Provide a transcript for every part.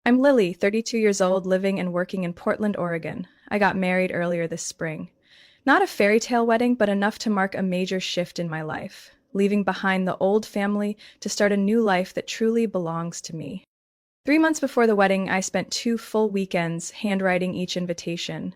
I'm Lily, 32 years old, living and working in Portland, Oregon. I got married earlier this spring. Not a fairy tale wedding, but enough to mark a major shift in my life, leaving behind the old family to start a new life that truly belongs to me. 3 months before the wedding, I spent 2 full weekends handwriting each invitation.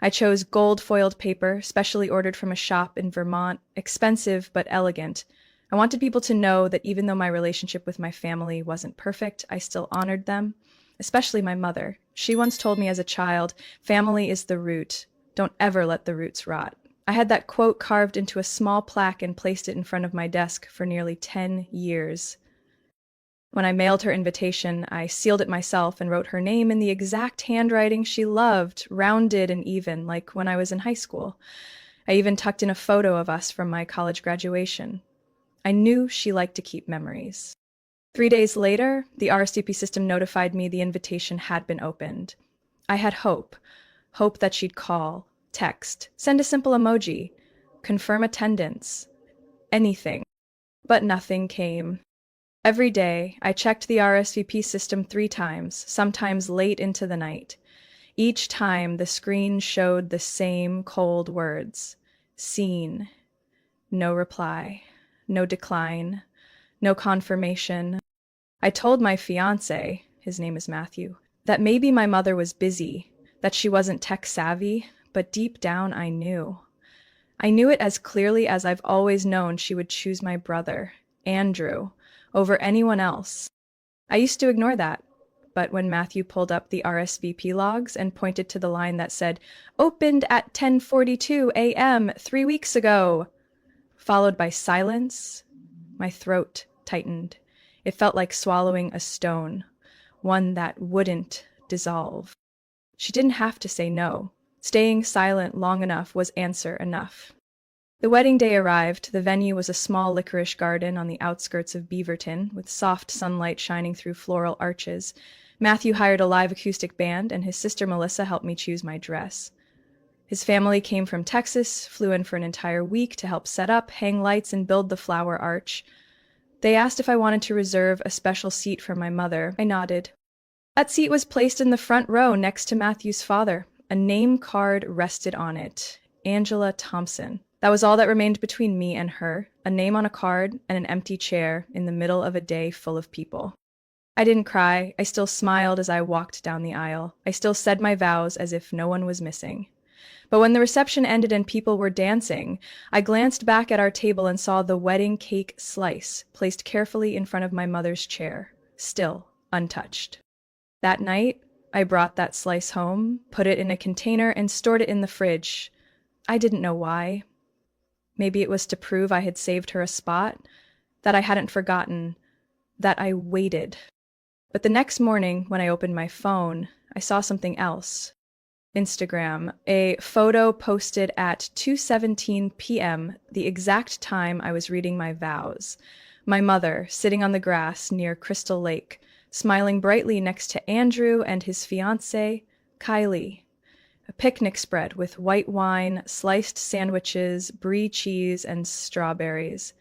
I chose gold foiled paper, specially ordered from a shop in Vermont, expensive but elegant. I wanted people to know that even though my relationship with my family wasn't perfect, I still honored them, especially my mother. She once told me as a child, "Family is the root. Don't ever let the roots rot." I had that quote carved into a small plaque and placed it in front of my desk for nearly 10 years. When I mailed her invitation, I sealed it myself and wrote her name in the exact handwriting she loved, rounded and even, like when I was in high school. I even tucked in a photo of us from my college graduation. I knew she liked to keep memories. 3 days later, the RSVP system notified me the invitation had been opened. I had hope that she'd call, text, send a simple emoji, confirm attendance, anything. But nothing came. Every day, I checked the RSVP system 3 times, sometimes late into the night. Each time, the screen showed the same cold words. Seen. No reply. No decline. No confirmation. I told my fiancé, his name is Matthew, that maybe my mother was busy, that she wasn't tech savvy, but deep down I knew. I knew it as clearly as I've always known she would choose my brother, Andrew, over anyone else. I used to ignore that, but when Matthew pulled up the RSVP logs and pointed to the line that said, "Opened at 10:42 a.m. 3 weeks ago," followed by silence, my throat tightened. It felt like swallowing a stone, one that wouldn't dissolve. She didn't have to say no. Staying silent long enough was answer enough. The wedding day arrived. The venue was a small licorice garden on the outskirts of Beaverton, with soft sunlight shining through floral arches. Matthew hired a live acoustic band, and his sister Melissa helped me choose my dress. His family came from Texas, flew in for an entire week to help set up, hang lights, and build the flower arch. They asked if I wanted to reserve a special seat for my mother. I nodded. That seat was placed in the front row next to Matthew's father. A name card rested on it. Angela Thompson. That was all that remained between me and her, a name on a card and an empty chair in the middle of a day full of people. I didn't cry. I still smiled as I walked down the aisle. I still said my vows as if no one was missing. But when the reception ended and people were dancing, I glanced back at our table and saw the wedding cake slice placed carefully in front of my mother's chair, still untouched. That night, I brought that slice home, put it in a container, and stored it in the fridge. I didn't know why. Maybe it was to prove I had saved her a spot, that I hadn't forgotten, that I waited. But the next morning, when I opened my phone, I saw something else. Instagram, a photo posted at 2:17 p.m., the exact time I was reading my vows. My mother, sitting on the grass near Crystal Lake, smiling brightly next to Andrew and his fiancée, Kylie. A picnic spread with white wine, sliced sandwiches, brie cheese, and strawberries.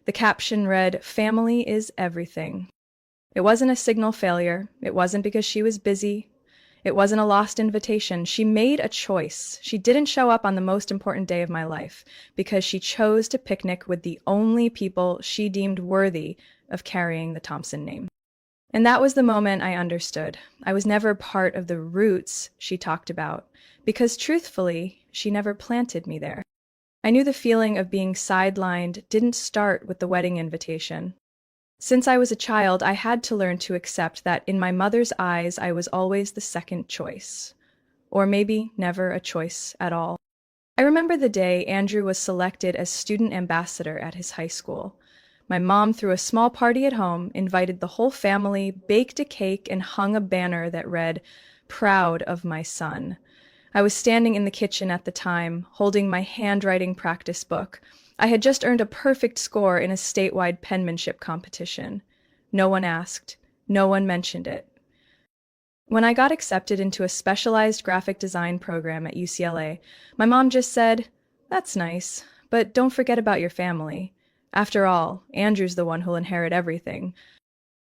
The caption read, "Family is everything." It wasn't a signal failure. It wasn't because she was busy. It wasn't a lost invitation. She made a choice. She didn't show up on the most important day of my life because she chose to picnic with the only people she deemed worthy of carrying the Thompson name. And that was the moment I understood. I was never part of the roots she talked about because, truthfully, she never planted me there. I knew the feeling of being sidelined didn't start with the wedding invitation. Since I was a child, I had to learn to accept that in my mother's eyes, I was always the second choice. Or maybe never a choice at all. I remember the day Andrew was selected as student ambassador at his high school. My mom threw a small party at home, invited the whole family, baked a cake, and hung a banner that read, "Proud of my son." I was standing in the kitchen at the time, holding my handwriting practice book. I had just earned a perfect score in a statewide penmanship competition. No one asked. No one mentioned it. When I got accepted into a specialized graphic design program at UCLA, my mom just said, "That's nice, but don't forget about your family. After all, Andrew's the one who'll inherit everything."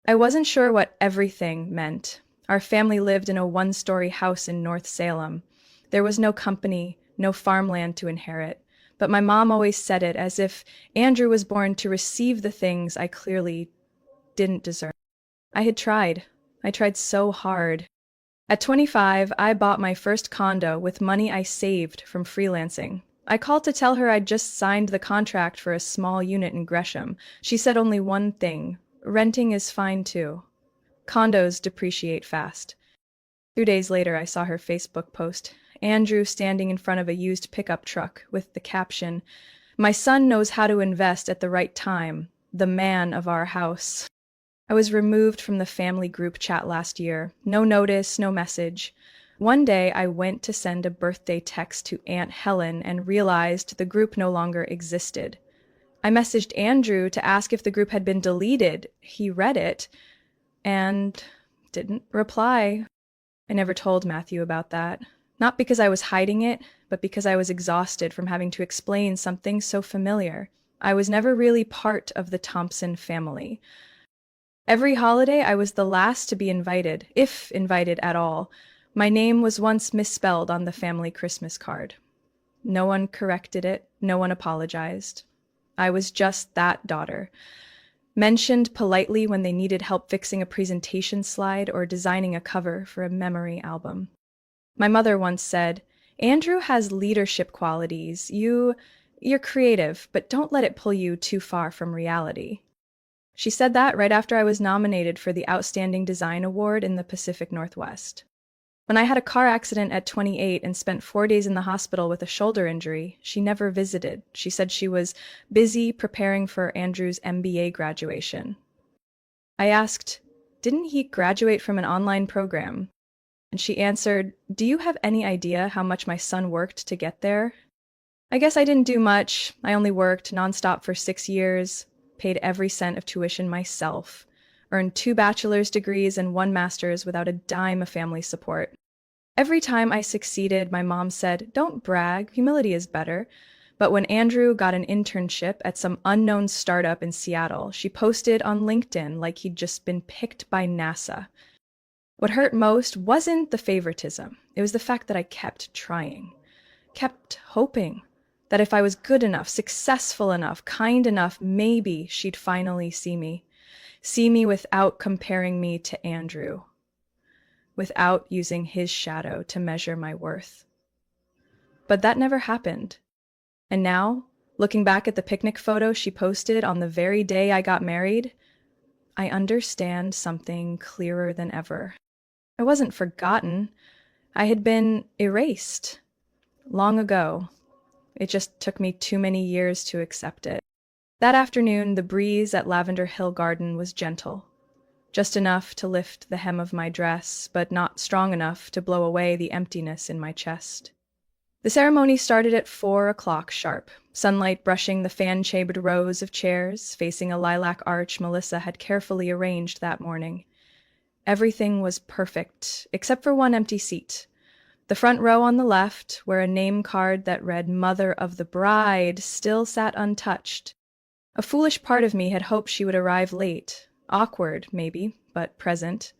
I wasn't sure what everything meant. Our family lived in a one-story house in North Salem. There was no company, no farmland to inherit, but my mom always said it as if Andrew was born to receive the things I clearly didn't deserve. I had tried. I tried so hard. At 25, I bought my first condo with money I saved from freelancing. I called to tell her I'd just signed the contract for a small unit in Gresham. She said only one thing: renting is fine too. Condos depreciate fast. 2 days later, I saw her Facebook post. Andrew standing in front of a used pickup truck with the caption, "My son knows how to invest at the right time. The man of our house." I was removed from the family group chat last year. No notice, no message. One day I went to send a birthday text to Aunt Helen and realized the group no longer existed. I messaged Andrew to ask if the group had been deleted. He read it and didn't reply. I never told Matthew about that. Not because I was hiding it, but because I was exhausted from having to explain something so familiar. I was never really part of the Thompson family. Every holiday, I was the last to be invited, if invited at all. My name was once misspelled on the family Christmas card. No one corrected it, no one apologized. I was just that daughter. Mentioned politely when they needed help fixing a presentation slide or designing a cover for a memory album. My mother once said, "Andrew has leadership qualities. You're creative, but don't let it pull you too far from reality." She said that right after I was nominated for the Outstanding Design Award in the Pacific Northwest. When I had a car accident at 28 and spent 4 days in the hospital with a shoulder injury, she never visited. She said she was busy preparing for Andrew's MBA graduation. I asked, "Didn't he graduate from an online program?" And she answered, "Do you have any idea how much my son worked to get there?" I guess I didn't do much. I only worked nonstop for 6 years. Paid every cent of tuition myself, earned 2 bachelor's degrees and 1 master's without a dime of family support. Every time I succeeded, my mom said, "Don't brag, humility is better." But when Andrew got an internship at some unknown startup in Seattle, she posted on LinkedIn like he'd just been picked by NASA. What hurt most wasn't the favoritism. It was the fact that I kept trying, kept hoping that if I was good enough, successful enough, kind enough, maybe she'd finally see me without comparing me to Andrew, without using his shadow to measure my worth. But that never happened. And now, looking back at the picnic photo she posted on the very day I got married, I understand something clearer than ever. I wasn't forgotten. I had been erased long ago. It just took me too many years to accept it. That afternoon, the breeze at Lavender Hill Garden was gentle, just enough to lift the hem of my dress, but not strong enough to blow away the emptiness in my chest. The ceremony started at 4 o'clock sharp, sunlight brushing the fan-shaped rows of chairs facing a lilac arch Melissa had carefully arranged that morning. Everything was perfect, except for one empty seat. The front row on the left, where a name card that read "Mother of the Bride" still sat untouched. A foolish part of me had hoped she would arrive late, awkward, maybe, but present.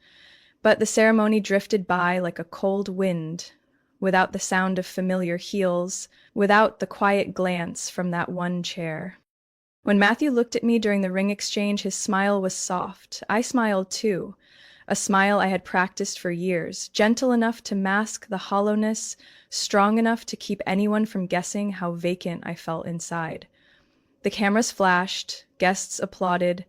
But the ceremony drifted by like a cold wind, without the sound of familiar heels, without the quiet glance from that one chair. When Matthew looked at me during the ring exchange, his smile was soft. I smiled too. A smile I had practiced for years, gentle enough to mask the hollowness, strong enough to keep anyone from guessing how vacant I felt inside. The cameras flashed, guests applauded,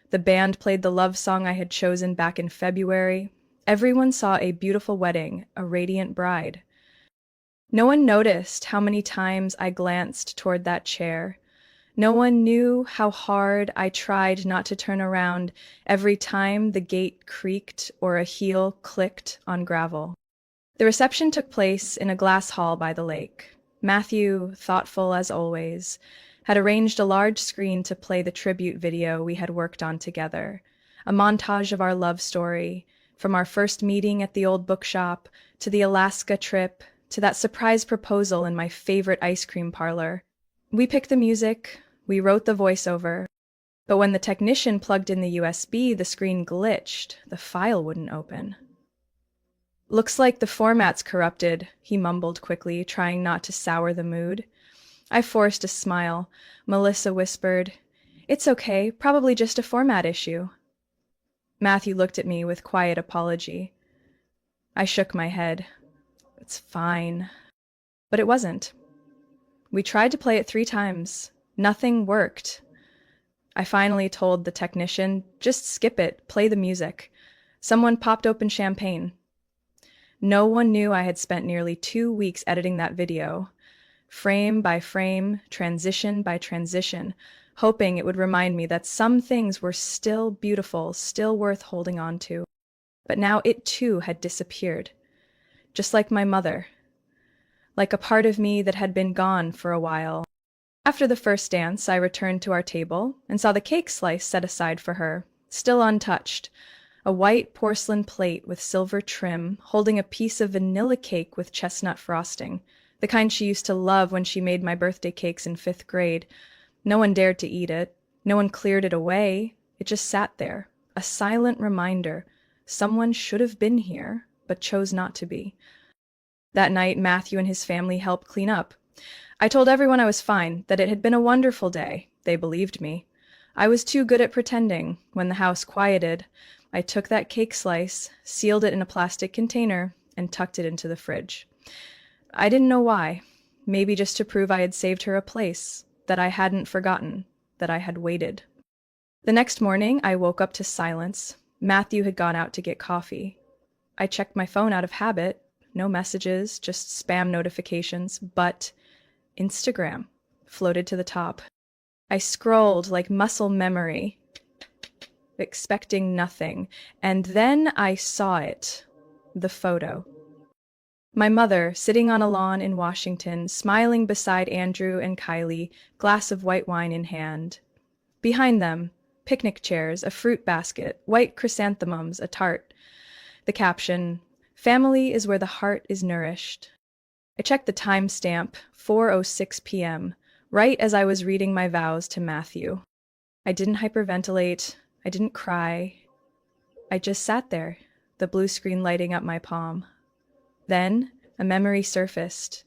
the band played the love song I had chosen back in February. Everyone saw a beautiful wedding, a radiant bride. No one noticed how many times I glanced toward that chair. No one knew how hard I tried not to turn around every time the gate creaked or a heel clicked on gravel. The reception took place in a glass hall by the lake. Matthew, thoughtful as always, had arranged a large screen to play the tribute video we had worked on together, a montage of our love story, from our first meeting at the old bookshop, to the Alaska trip, to that surprise proposal in my favorite ice cream parlor. We picked the music, we wrote the voiceover, but when the technician plugged in the USB, the screen glitched. The file wouldn't open. Looks like the format's corrupted, he mumbled quickly, trying not to sour the mood. I forced a smile. Melissa whispered, "It's okay, probably just a format issue." Matthew looked at me with quiet apology. I shook my head. "It's fine." But it wasn't. We tried to play it 3 times. Nothing worked. I finally told the technician, "Just skip it, play the music." Someone popped open champagne. No one knew I had spent nearly 2 weeks editing that video, frame by frame, transition by transition, hoping it would remind me that some things were still beautiful, still worth holding on to. But now it too had disappeared. Just like my mother. Like a part of me that had been gone for a while. After the first dance, I returned to our table and saw the cake slice set aside for her, still untouched. A white porcelain plate with silver trim, holding a piece of vanilla cake with chestnut frosting, the kind she used to love when she made my birthday cakes in 5th grade. No one dared to eat it. No one cleared it away. It just sat there, a silent reminder. Someone should have been here, but chose not to be. That night, Matthew and his family helped clean up. I told everyone I was fine, that it had been a wonderful day. They believed me. I was too good at pretending. When the house quieted, I took that cake slice, sealed it in a plastic container, and tucked it into the fridge. I didn't know why. Maybe just to prove I had saved her a place, that I hadn't forgotten, that I had waited. The next morning, I woke up to silence. Matthew had gone out to get coffee. I checked my phone out of habit. No messages, just spam notifications, but Instagram floated to the top. I scrolled like muscle memory, expecting nothing, and then I saw it, the photo. My mother, sitting on a lawn in Washington, smiling beside Andrew and Kylie, glass of white wine in hand. Behind them, picnic chairs, a fruit basket, white chrysanthemums, a tart. The caption, "Family is where the heart is nourished." I checked the timestamp, 4:06 p.m., right as I was reading my vows to Matthew. I didn't hyperventilate. I didn't cry. I just sat there, the blue screen lighting up my palm. Then a memory surfaced.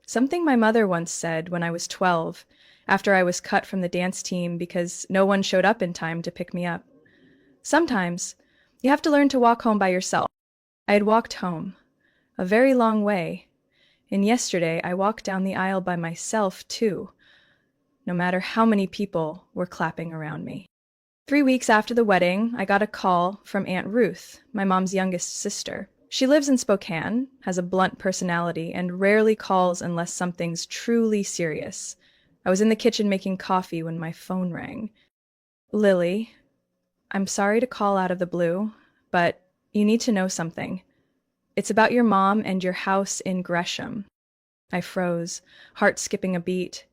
Something my mother once said when I was 12, after I was cut from the dance team because no one showed up in time to pick me up. Sometimes you have to learn to walk home by yourself. I had walked home, a very long way, and yesterday I walked down the aisle by myself too, no matter how many people were clapping around me. 3 weeks after the wedding, I got a call from Aunt Ruth, my mom's youngest sister. She lives in Spokane, has a blunt personality, and rarely calls unless something's truly serious. I was in the kitchen making coffee when my phone rang. "Lily, I'm sorry to call out of the blue, but you need to know something. It's about your mom and your house in Gresham." I froze, heart skipping a beat.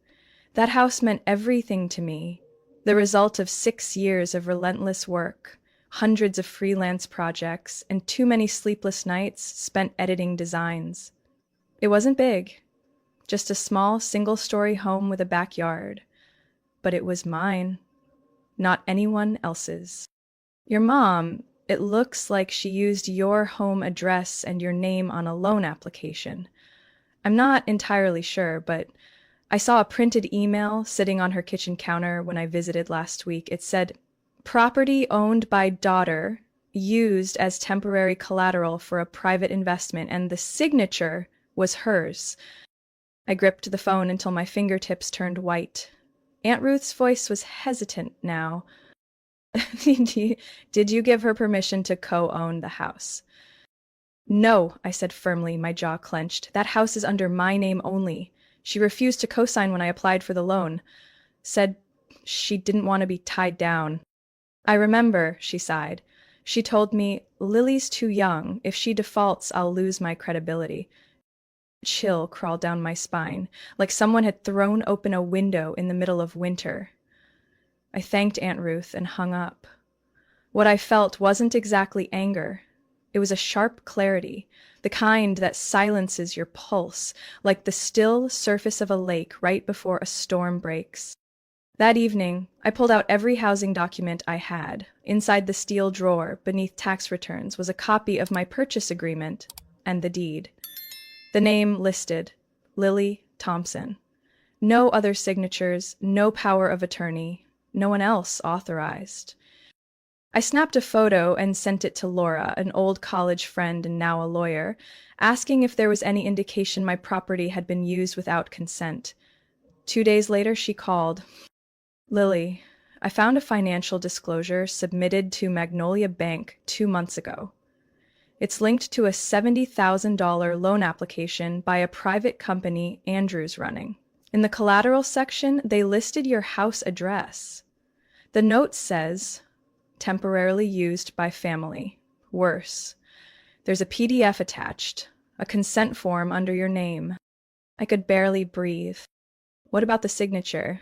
That house meant everything to me. The result of 6 years of relentless work, hundreds of freelance projects, and too many sleepless nights spent editing designs. It wasn't big, just a small single-story home with a backyard. But it was mine, not anyone else's. Your mom, it looks like she used your home address and your name on a loan application. I'm not entirely sure, but I saw a printed email sitting on her kitchen counter when I visited last week. It said, "Property owned by daughter, used as temporary collateral for a private investment," and the signature was hers. I gripped the phone until my fingertips turned white. Aunt Ruth's voice was hesitant now. "Did you give her permission to co-own the house?" "No," I said firmly, my jaw clenched. "That house is under my name only. She refused to co-sign when I applied for the loan. Said she didn't want to be tied down." "I remember," she sighed. "She told me, 'Lily's too young. If she defaults, I'll lose my credibility.'" Chill crawled down my spine, like someone had thrown open a window in the middle of winter. I thanked Aunt Ruth and hung up. What I felt wasn't exactly anger. It was a sharp clarity, the kind that silences your pulse, like the still surface of a lake right before a storm breaks. That evening, I pulled out every housing document I had. Inside the steel drawer, beneath tax returns, was a copy of my purchase agreement and the deed. The name listed, Lily Thompson. No other signatures, no power of attorney, no one else authorized. I snapped a photo and sent it to Laura, an old college friend and now a lawyer, asking if there was any indication my property had been used without consent. 2 days later, she called. Lily, I found a financial disclosure submitted to Magnolia Bank 2 months ago. It's linked to a $70,000 loan application by a private company Andrew's running. In the collateral section, they listed your house address. The note says, temporarily used by family. Worse, there's a PDF attached, a consent form under your name. I could barely breathe. What about the signature?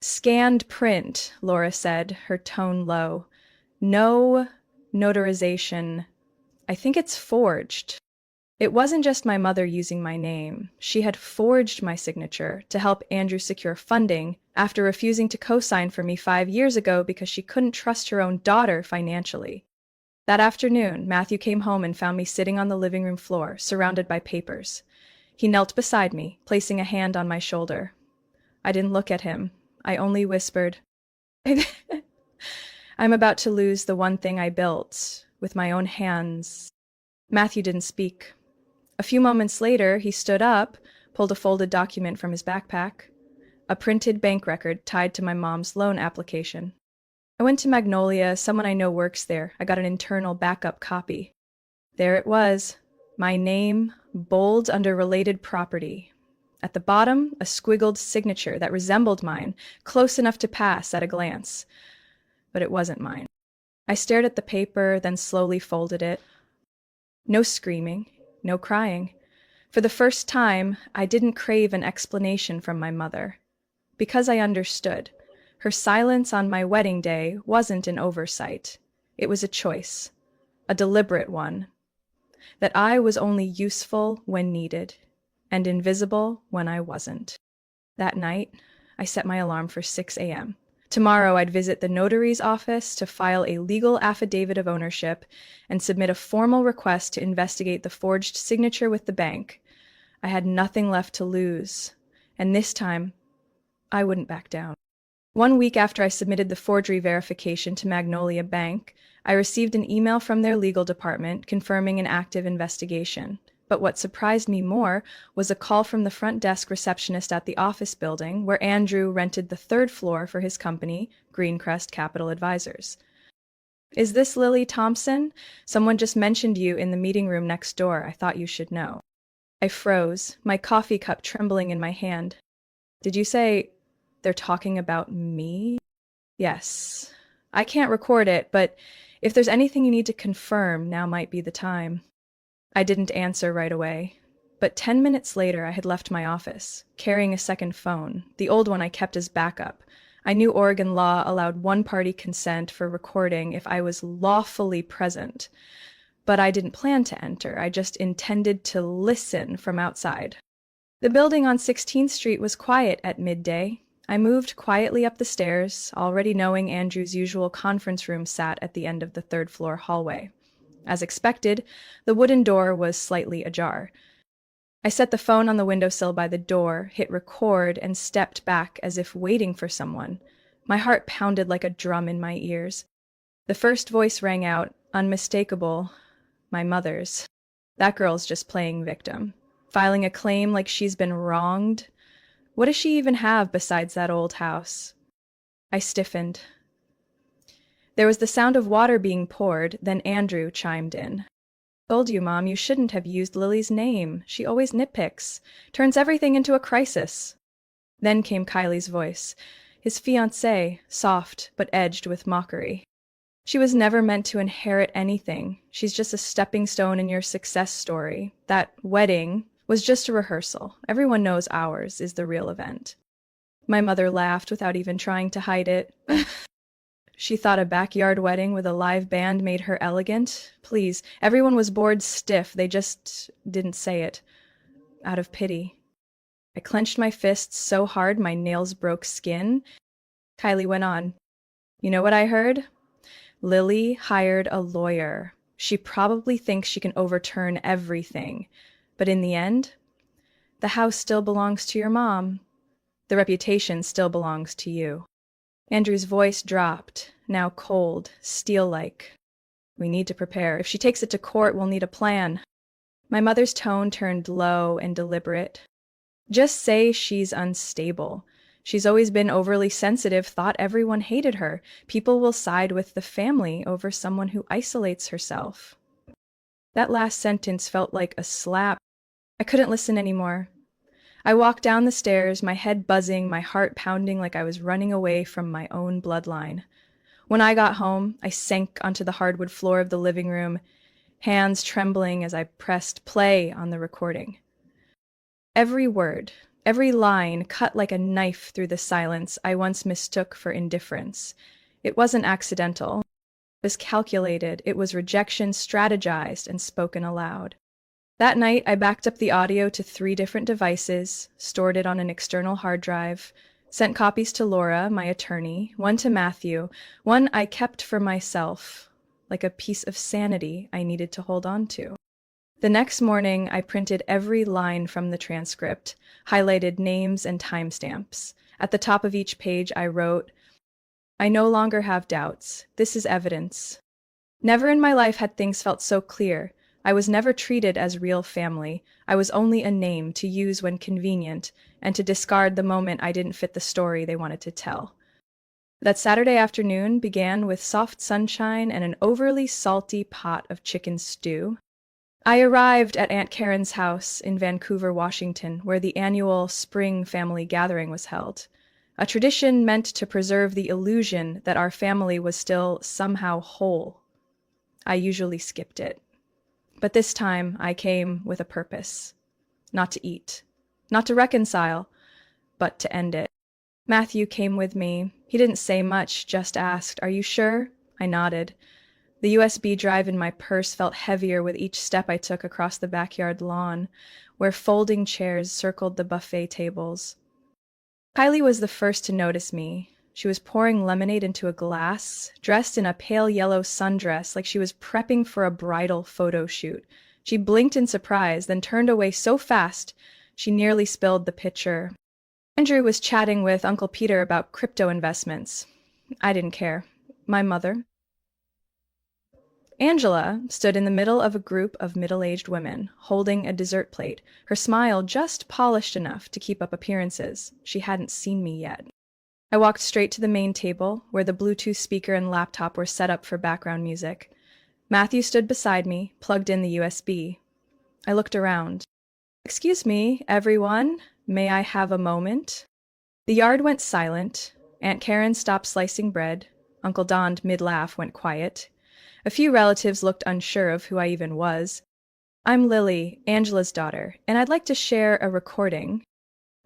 Scanned print, Laura said, her tone low. No notarization. I think it's forged. It wasn't just my mother using my name. She had forged my signature to help Andrew secure funding after refusing to co-sign for me 5 years ago because she couldn't trust her own daughter financially. That afternoon, Matthew came home and found me sitting on the living room floor, surrounded by papers. He knelt beside me, placing a hand on my shoulder. I didn't look at him. I only whispered, I'm about to lose the one thing I built with my own hands. Matthew didn't speak. A few moments later, he stood up, pulled a folded document from his backpack, a printed bank record tied to my mom's loan application. I went to Magnolia. Someone I know works there. I got an internal backup copy. There it was, my name, bold under related property. At the bottom, a squiggled signature that resembled mine, close enough to pass at a glance. But it wasn't mine. I stared at the paper, then slowly folded it. No screaming, no crying. For the first time, I didn't crave an explanation from my mother. Because I understood. Her silence on my wedding day wasn't an oversight. It was a choice, a deliberate one. That I was only useful when needed, and invisible when I wasn't. That night, I set my alarm for 6 a.m. Tomorrow, I'd visit the notary's office to file a legal affidavit of ownership and submit a formal request to investigate the forged signature with the bank. I had nothing left to lose, and this time, I wouldn't back down. 1 week after I submitted the forgery verification to Magnolia Bank, I received an email from their legal department confirming an active investigation. But what surprised me more was a call from the front desk receptionist at the office building where Andrew rented the 3rd floor for his company, Greencrest Capital Advisors. Is this Lily Thompson? Someone just mentioned you in the meeting room next door. I thought you should know. I froze, my coffee cup trembling in my hand. Did you say they're talking about me? Yes. I can't record it, but if there's anything you need to confirm, now might be the time. I didn't answer right away, but 10 minutes later I had left my office, carrying a second phone, the old one I kept as backup. I knew Oregon law allowed one-party consent for recording if I was lawfully present, but I didn't plan to enter. I just intended to listen from outside. The building on 16th Street was quiet at midday. I moved quietly up the stairs, already knowing Andrew's usual conference room sat at the end of the 3rd floor hallway. As expected, the wooden door was slightly ajar. I set the phone on the windowsill by the door, hit record, and stepped back as if waiting for someone. My heart pounded like a drum in my ears. The first voice rang out, unmistakable, my mother's. That girl's just playing victim, filing a claim like she's been wronged. What does she even have besides that old house? I stiffened. There was the sound of water being poured, then Andrew chimed in. Told you, Mom, you shouldn't have used Lily's name. She always nitpicks, turns everything into a crisis. Then came Kylie's voice, his fiancée, soft but edged with mockery. She was never meant to inherit anything. She's just a stepping stone in your success story. That wedding was just a rehearsal. Everyone knows ours is the real event. My mother laughed without even trying to hide it. She thought a backyard wedding with a live band made her elegant. Please, everyone was bored stiff. They just didn't say it. Out of pity. I clenched my fists so hard my nails broke skin. Kylie went on. You know what I heard? Lily hired a lawyer. She probably thinks she can overturn everything. But in the end, the house still belongs to your mom. The reputation still belongs to you. Andrew's voice dropped, now cold, steel-like. We need to prepare. If she takes it to court, we'll need a plan. My mother's tone turned low and deliberate. Just say she's unstable. She's always been overly sensitive, thought everyone hated her. People will side with the family over someone who isolates herself. That last sentence felt like a slap. I couldn't listen anymore. I walked down the stairs, my head buzzing, my heart pounding like I was running away from my own bloodline. When I got home, I sank onto the hardwood floor of the living room, hands trembling as I pressed play on the recording. Every word, every line cut like a knife through the silence I once mistook for indifference. It wasn't accidental. It was calculated. It was rejection strategized and spoken aloud. That night, I backed up the audio to 3 different devices, stored it on an external hard drive, sent copies to Laura, my attorney, one to Matthew, one I kept for myself, like a piece of sanity I needed to hold on to. The next morning, I printed every line from the transcript, highlighted names and timestamps. At the top of each page, I wrote, I no longer have doubts. This is evidence. Never in my life had things felt so clear. I was never treated as real family. I was only a name to use when convenient and to discard the moment I didn't fit the story they wanted to tell. That Saturday afternoon began with soft sunshine and an overly salty pot of chicken stew. I arrived at Aunt Karen's house in Vancouver, Washington, where the annual spring family gathering was held. A tradition meant to preserve the illusion that our family was still somehow whole. I usually skipped it. But this time I came with a purpose. Not to eat. Not to reconcile. But to end it. Matthew came with me. He didn't say much, just asked, Are you sure? I nodded. The USB drive in my purse felt heavier with each step I took across the backyard lawn, where folding chairs circled the buffet tables. Kylie was the first to notice me. She was pouring lemonade into a glass, dressed in a pale yellow sundress like she was prepping for a bridal photo shoot. She blinked in surprise, then turned away so fast she nearly spilled the pitcher. Andrew was chatting with Uncle Peter about crypto investments. I didn't care. My mother. Angela stood in the middle of a group of middle-aged women, holding a dessert plate, her smile just polished enough to keep up appearances. She hadn't seen me yet. I walked straight to the main table, where the Bluetooth speaker and laptop were set up for background music. Matthew stood beside me, plugged in the USB. I looked around. Excuse me, everyone. May I have a moment? The yard went silent. Aunt Karen stopped slicing bread. Uncle Don, mid-laugh, went quiet. A few relatives looked unsure of who I even was. I'm Lily, Angela's daughter, and I'd like to share a recording.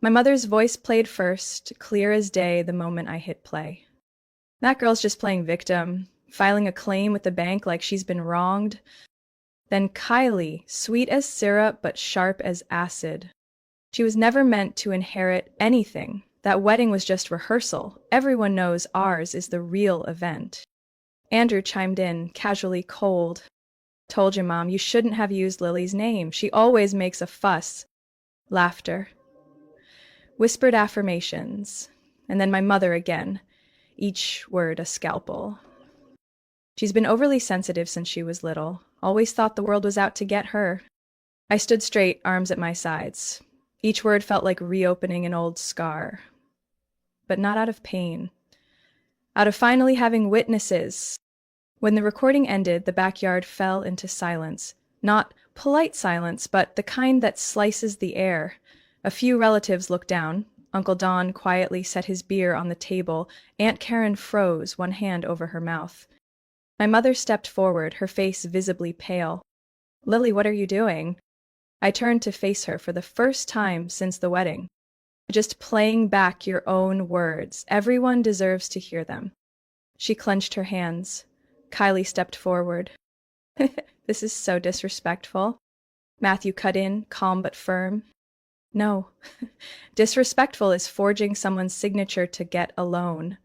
My mother's voice played first, clear as day the moment I hit play. That girl's just playing victim, filing a claim with the bank like she's been wronged. Then Kylie, sweet as syrup but sharp as acid. She was never meant to inherit anything. That wedding was just rehearsal. Everyone knows ours is the real event. Andrew chimed in, casually cold. Told you, Mom, you shouldn't have used Lily's name. She always makes a fuss. Laughter. Whispered affirmations. And then my mother again. Each word a scalpel. She's been overly sensitive since she was little. Always thought the world was out to get her. I stood straight, arms at my sides. Each word felt like reopening an old scar. But not out of pain. Out of finally having witnesses. When the recording ended, the backyard fell into silence. Not polite silence, but the kind that slices the air. A few relatives looked down. Uncle Don quietly set his beer on the table. Aunt Karen froze, one hand over her mouth. My mother stepped forward, her face visibly pale. Lily, what are you doing? I turned to face her for the first time since the wedding. Just playing back your own words. Everyone deserves to hear them. She clenched her hands. Kylie stepped forward. This is so disrespectful. Matthew cut in, calm but firm. No. Disrespectful is forging someone's signature to get a loan.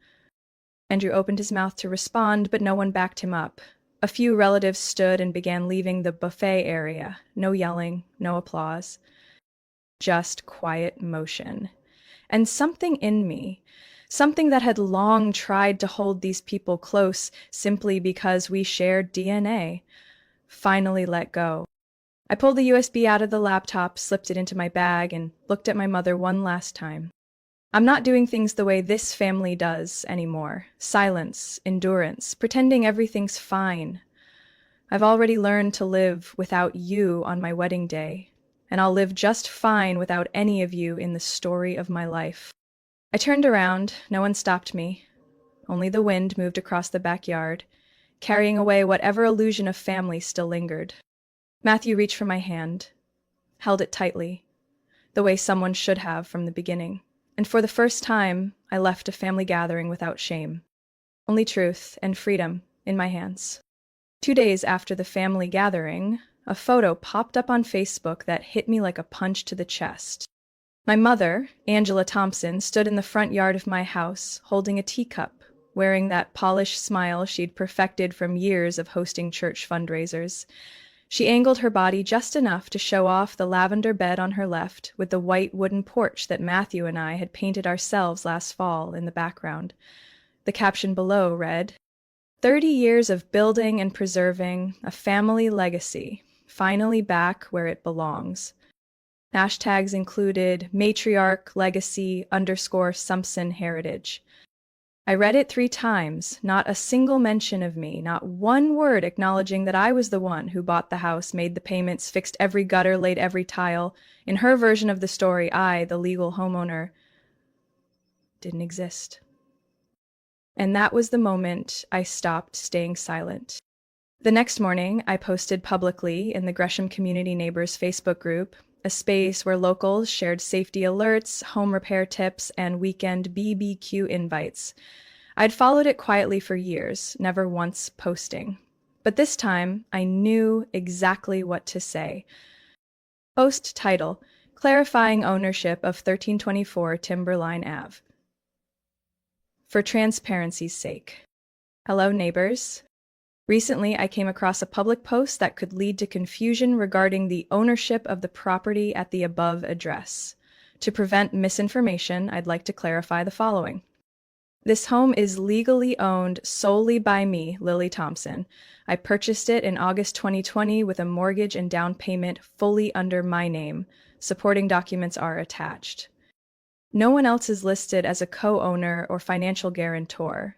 Andrew opened his mouth to respond, but no one backed him up. A few relatives stood and began leaving the buffet area. No yelling, no applause. Just quiet motion. And something in me, something that had long tried to hold these people close simply because we shared DNA, finally let go. I pulled the USB out of the laptop, slipped it into my bag, and looked at my mother one last time. I'm not doing things the way this family does anymore. Silence, endurance, pretending everything's fine. I've already learned to live without you on my wedding day, and I'll live just fine without any of you in the story of my life. I turned around. No one stopped me. Only the wind moved across the backyard, carrying away whatever illusion of family still lingered. Matthew reached for my hand, held it tightly, the way someone should have from the beginning. And for the first time, I left a family gathering without shame. Only truth and freedom in my hands. 2 days after the family gathering, a photo popped up on Facebook that hit me like a punch to the chest. My mother, Angela Thompson, stood in the front yard of my house, holding a teacup, wearing that polished smile she'd perfected from years of hosting church fundraisers. She angled her body just enough to show off the lavender bed on her left with the white wooden porch that Matthew and I had painted ourselves last fall in the background. The caption below read, 30 years of building and preserving a family legacy, finally back where it belongs. Hashtags included matriarch legacy _ Sumpson heritage. I read it 3 times, not a single mention of me, not one word acknowledging that I was the one who bought the house, made the payments, fixed every gutter, laid every tile. In her version of the story, I, the legal homeowner, didn't exist. And that was the moment I stopped staying silent. The next morning, I posted publicly in the Gresham Community Neighbors Facebook group, a space where locals shared safety alerts, home repair tips, and weekend BBQ invites. I'd followed it quietly for years, never once posting. But this time, I knew exactly what to say. Post title, Clarifying Ownership of 1324 Timberline Ave. For transparency's sake. Hello, neighbors. Recently, I came across a public post that could lead to confusion regarding the ownership of the property at the above address. To prevent misinformation, I'd like to clarify the following. This home is legally owned solely by me, Lily Thompson. I purchased it in August 2020 with a mortgage and down payment fully under my name. Supporting documents are attached. No one else is listed as a co-owner or financial guarantor.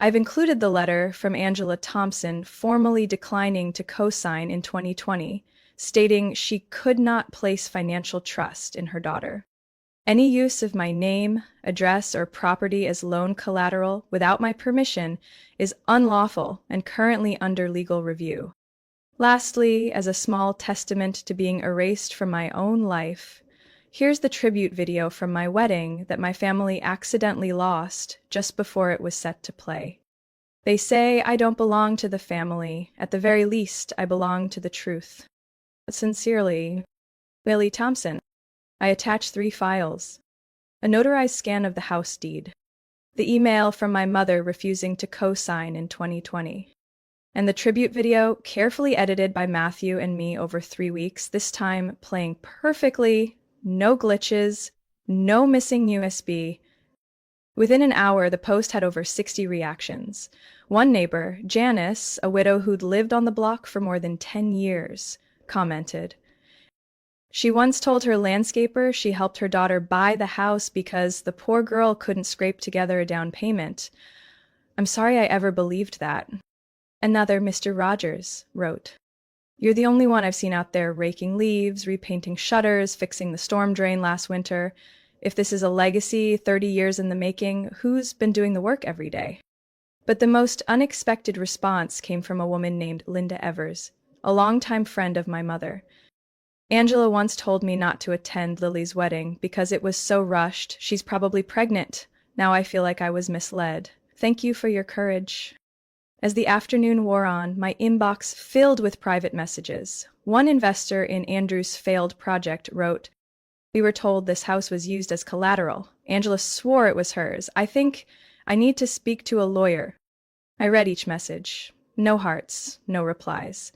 I've included the letter from Angela Thompson formally declining to co-sign in 2020, stating she could not place financial trust in her daughter. Any use of my name, address, or property as loan collateral without my permission is unlawful and currently under legal review. Lastly, as a small testament to being erased from my own life, here's the tribute video from my wedding that my family accidentally lost just before it was set to play. They say I don't belong to the family. At the very least, I belong to the truth. Sincerely, Lily Thompson. I attach 3 files. A notarized scan of the house deed. The email from my mother refusing to co-sign in 2020. And the tribute video, carefully edited by Matthew and me over 3 weeks, this time playing perfectly. No glitches, no missing USB. Within an hour, the post had over 60 reactions. One neighbor, Janice, a widow who'd lived on the block for more than 10 years, commented. She once told her landscaper she helped her daughter buy the house because the poor girl couldn't scrape together a down payment. I'm sorry I ever believed that. Another Mr. Rogers wrote, You're the only one I've seen out there raking leaves, repainting shutters, fixing the storm drain last winter. If this is a legacy, 30 years in the making, who's been doing the work every day? But the most unexpected response came from a woman named Linda Evers, a longtime friend of my mother. Angela once told me not to attend Lily's wedding because it was so rushed. She's probably pregnant. Now I feel like I was misled. Thank you for your courage. As the afternoon wore on, my inbox filled with private messages. One investor in Andrew's failed project wrote, We were told this house was used as collateral. Angela swore it was hers. I think I need to speak to a lawyer. I read each message. No hearts, no replies.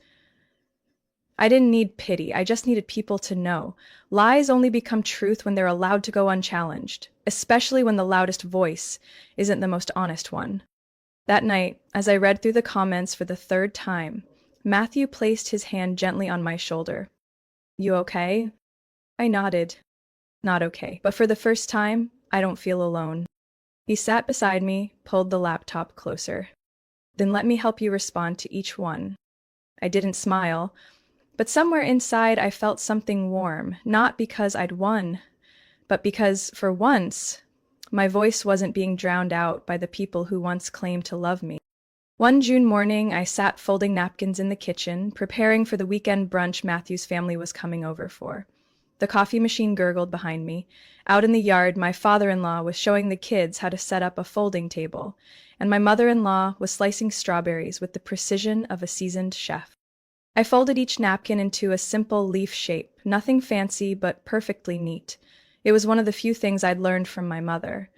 I didn't need pity, I just needed people to know. Lies only become truth when they're allowed to go unchallenged, especially when the loudest voice isn't the most honest one. That night, as I read through the comments for the third time, Matthew placed his hand gently on my shoulder. You okay? I nodded. Not okay, but for the first time, I don't feel alone. He sat beside me, pulled the laptop closer. Then let me help you respond to each one. I didn't smile, but somewhere inside I felt something warm, not because I'd won, but because, for once, my voice wasn't being drowned out by the people who once claimed to love me. One June morning, I sat folding napkins in the kitchen, preparing for the weekend brunch Matthew's family was coming over for. The coffee machine gurgled behind me. Out in the yard, my father-in-law was showing the kids how to set up a folding table, and my mother-in-law was slicing strawberries with the precision of a seasoned chef. I folded each napkin into a simple leaf shape, nothing fancy but perfectly neat. It was one of the few things I'd learned from my mother,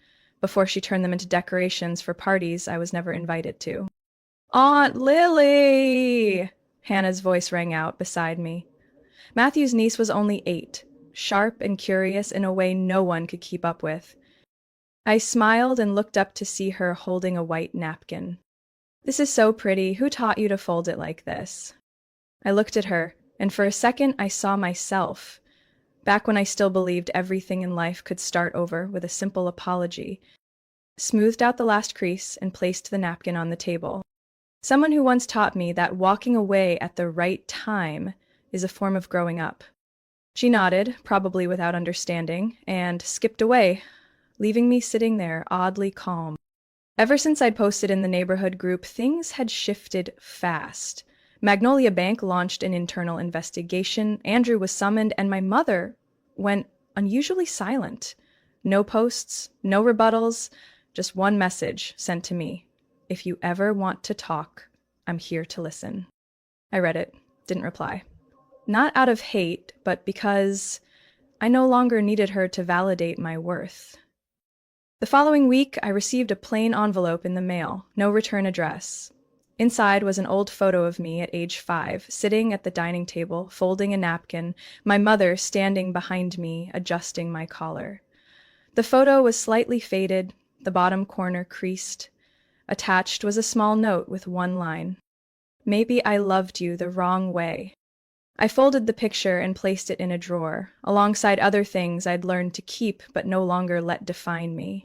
before she turned them into decorations for parties I was never invited to. Aunt Lily! Hannah's voice rang out beside me. Matthew's niece was only 8, sharp and curious in a way no one could keep up with. I smiled and looked up to see her holding a white napkin. This is so pretty. Who taught you to fold it like this? I looked at her, and for a second I saw myself, back when I still believed everything in life could start over with a simple apology, smoothed out the last crease and placed the napkin on the table. Someone who once taught me that walking away at the right time is a form of growing up. She nodded, probably without understanding, and skipped away, leaving me sitting there oddly calm. Ever since I'd posted in the neighborhood group, things had shifted fast. Magnolia Bank launched an internal investigation, Andrew was summoned, and my mother went unusually silent. No posts, no rebuttals, just one message sent to me. If you ever want to talk, I'm here to listen. I read it, didn't reply. Not out of hate, but because I no longer needed her to validate my worth. The following week, I received a plain envelope in the mail, no return address. Inside was an old photo of me at age 5, sitting at the dining table, folding a napkin, my mother standing behind me, adjusting my collar. The photo was slightly faded, the bottom corner creased. Attached was a small note with one line. Maybe I loved you the wrong way. I folded the picture and placed it in a drawer, alongside other things I'd learned to keep but no longer let define me.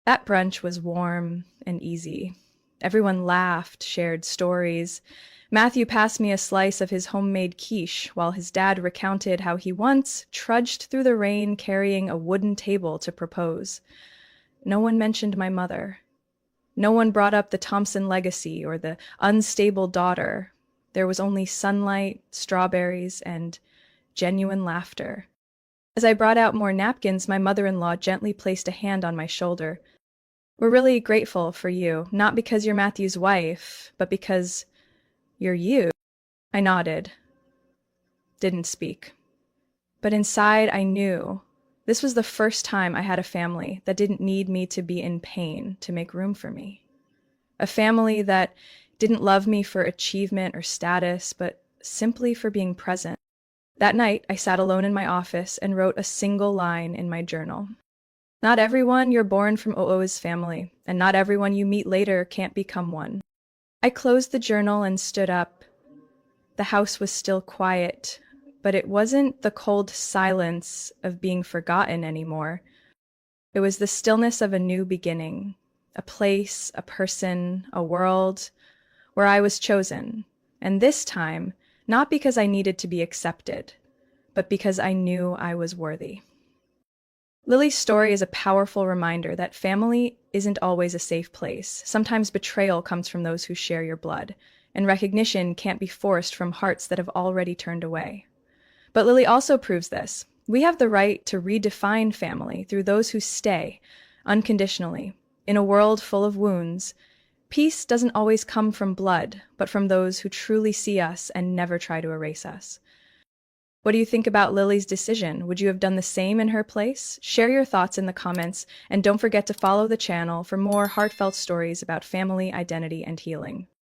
That brunch was warm and easy. Everyone laughed, shared stories. Matthew passed me a slice of his homemade quiche, while his dad recounted how he once trudged through the rain carrying a wooden table to propose. No one mentioned my mother. No one brought up the Thompson legacy or the unstable daughter. There was only sunlight, strawberries, and genuine laughter. As I brought out more napkins, my mother-in-law gently placed a hand on my shoulder. We're really grateful for you, not because you're Matthew's wife, but because you're you. I nodded, didn't speak. But inside I knew this was the first time I had a family that didn't need me to be in pain to make room for me. A family that didn't love me for achievement or status, but simply for being present. That night, I sat alone in my office and wrote a single line in my journal. Not everyone you're born from is family, and not everyone you meet later can't become one. I closed the journal and stood up. The house was still quiet, but it wasn't the cold silence of being forgotten anymore. It was the stillness of a new beginning, a place, a person, a world, where I was chosen, and this time, not because I needed to be accepted, but because I knew I was worthy. Lily's story is a powerful reminder that family isn't always a safe place. Sometimes betrayal comes from those who share your blood, and recognition can't be forced from hearts that have already turned away. But Lily also proves this. We have the right to redefine family through those who stay, unconditionally. In a world full of wounds, peace doesn't always come from blood, but from those who truly see us and never try to erase us. What do you think about Lily's decision? Would you have done the same in her place? Share your thoughts in the comments, and don't forget to follow the channel for more heartfelt stories about family, identity, and healing.